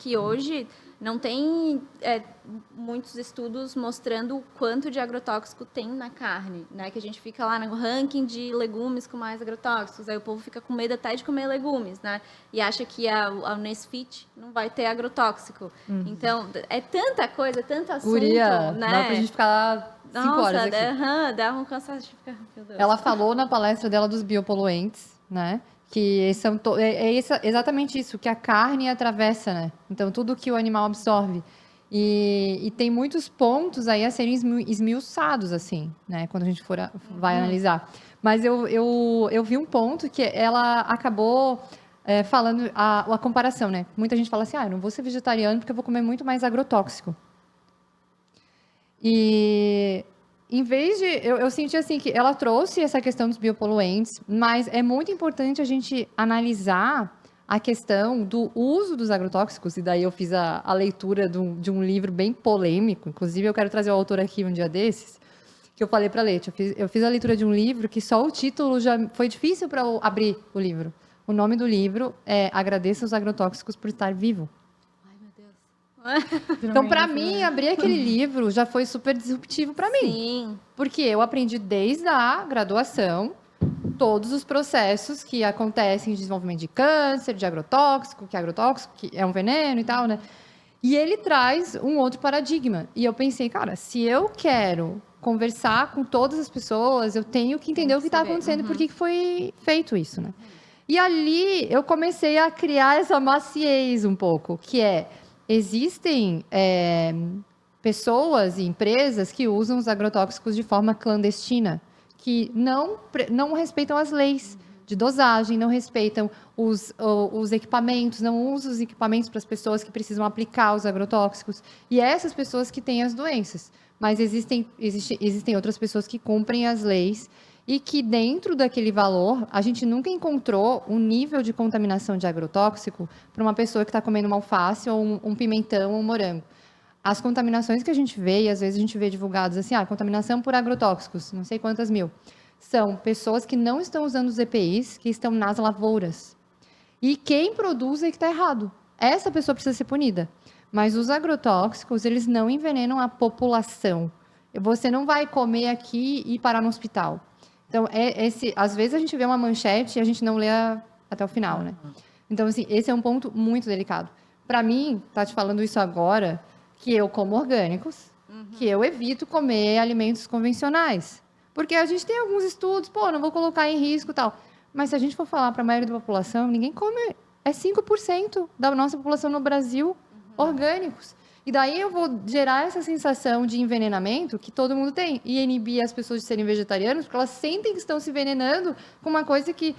que hoje não tem muitos estudos mostrando o quanto de agrotóxico tem na carne, né? Que a gente fica lá no ranking de legumes com mais agrotóxicos, aí o povo fica com medo até de comer legumes, né? E acha que a Nesfit não vai ter agrotóxico. Então, é tanta coisa, tanto assunto, Guria, né? dá pra gente ficar lá 5 horas aqui. Dá um cansaço de ficar... Meu Deus. Ela falou na palestra dela dos biopoluentes, né? Que são exatamente isso, que a carne atravessa, né? Então, tudo que o animal absorve. E tem muitos pontos aí a serem esmiuçados, assim, né? Quando a gente vai analisar. Mas eu vi um ponto que ela acabou falando a comparação, né? Muita gente fala assim, eu não vou ser vegetariano porque eu vou comer muito mais agrotóxico. E em vez de... Eu senti assim que ela trouxe essa questão dos biopoluentes, mas é muito importante a gente analisar a questão do uso dos agrotóxicos, e daí eu fiz a leitura de um livro bem polêmico, inclusive eu quero trazer o autor aqui um dia desses, que eu falei para a Leite, eu fiz a leitura de um livro que só o título já foi difícil para eu abrir o livro. O nome do livro é Agradeça os Agrotóxicos por Estar Vivo. Então, para mim, abrir aquele livro já foi super disruptivo para mim. Sim. Porque eu aprendi desde a graduação todos os processos que acontecem de desenvolvimento de câncer, de agrotóxico, que é um veneno e tal, né? E ele traz um outro paradigma. E eu pensei, cara, se eu quero conversar com todas as pessoas, eu tenho que entender o que está acontecendo e por que foi feito isso, né? E ali eu comecei a criar essa maciez um pouco, que é... Existem pessoas e empresas que usam os agrotóxicos de forma clandestina, que não respeitam as leis de dosagem, não respeitam os equipamentos, não usam os equipamentos para as pessoas que precisam aplicar os agrotóxicos. E essas pessoas que têm as doenças. Mas existem outras pessoas que cumprem as leis e que dentro daquele valor, a gente nunca encontrou um nível de contaminação de agrotóxico para uma pessoa que está comendo uma alface ou um pimentão ou um morango. As contaminações que a gente vê, e às vezes a gente vê divulgados assim, contaminação por agrotóxicos, não sei quantas mil, são pessoas que não estão usando os EPIs, que estão nas lavouras. E quem produz é que está errado. Essa pessoa precisa ser punida. Mas os agrotóxicos, eles não envenenam a população. Você não vai comer aqui e parar no hospital. Então, às vezes a gente vê uma manchete e a gente não lê até o final, né? Então, assim, esse é um ponto muito delicado. Para mim, tá te falando isso agora, que eu como orgânicos, que eu evito comer alimentos convencionais. Porque a gente tem alguns estudos, não vou colocar em risco e tal. Mas se a gente for falar para a maioria da população, ninguém come, 5% da nossa população no Brasil, orgânicos. E daí eu vou gerar essa sensação de envenenamento que todo mundo tem. E inibir as pessoas de serem vegetarianas, porque elas sentem que estão se envenenando com uma coisa que,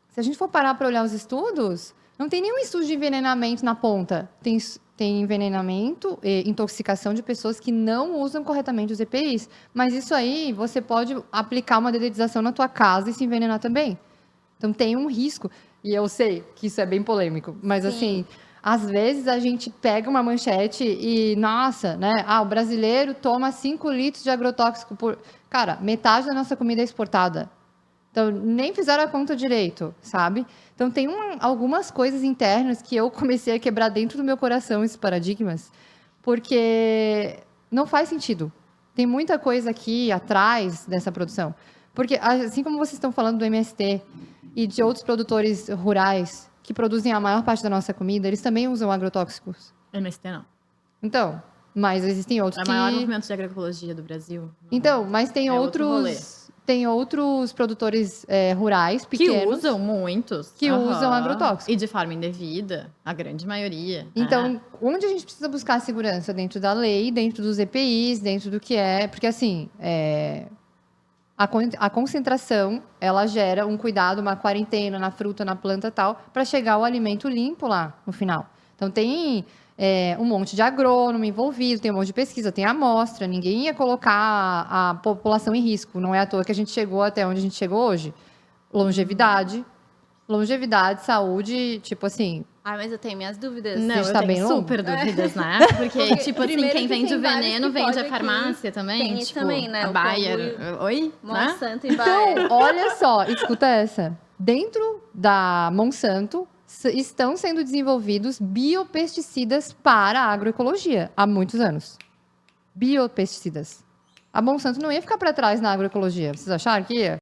se a gente for parar para olhar os estudos, não tem nenhum estudo de envenenamento na ponta. Tem envenenamento e intoxicação de pessoas que não usam corretamente os EPIs. Mas isso aí, você pode aplicar uma dedetização na tua casa e se envenenar também. Então, tem um risco. E eu sei que isso é bem polêmico, mas Sim. assim... Às vezes a gente pega uma manchete e, nossa, né? O brasileiro toma 5 litros de agrotóxico por... Cara, metade da nossa comida é exportada. Então, nem fizeram a conta direito, sabe? Então, tem algumas coisas internas que eu comecei a quebrar dentro do meu coração, esses paradigmas, porque não faz sentido. Tem muita coisa aqui atrás dessa produção. Porque, assim como vocês estão falando do MST e de outros produtores rurais que produzem a maior parte da nossa comida, eles também usam agrotóxicos. MST não. Então, mas existem outros que... É o maior movimento de agroecologia do Brasil. Então, mas tem outros produtores rurais, pequenos... Que usam muitos. Que usam agrotóxicos. E de forma indevida, a grande maioria. Então, onde a gente precisa buscar segurança? Dentro da lei, dentro dos EPIs, dentro do que é... Porque, assim, a concentração, ela gera um cuidado, uma quarentena na fruta, na planta e tal, para chegar o alimento limpo lá no final. Então, tem um monte de agrônomo envolvido, tem um monte de pesquisa, tem amostra, ninguém ia colocar a população em risco. Não é à toa que a gente chegou até onde a gente chegou hoje. Longevidade, saúde, tipo assim... Mas eu tenho minhas dúvidas. Não, eu tá tenho bem super dúvidas, né? Porque tipo assim, quem vende o veneno vende a farmácia também. Tem tipo, também, né? A Bayer. Oi? Monsanto e Bayer. Então, olha só, escuta essa. Dentro da Monsanto, estão sendo desenvolvidos biopesticidas para a agroecologia há muitos anos. Biopesticidas. A Monsanto não ia ficar para trás na agroecologia. Vocês acharam que ia?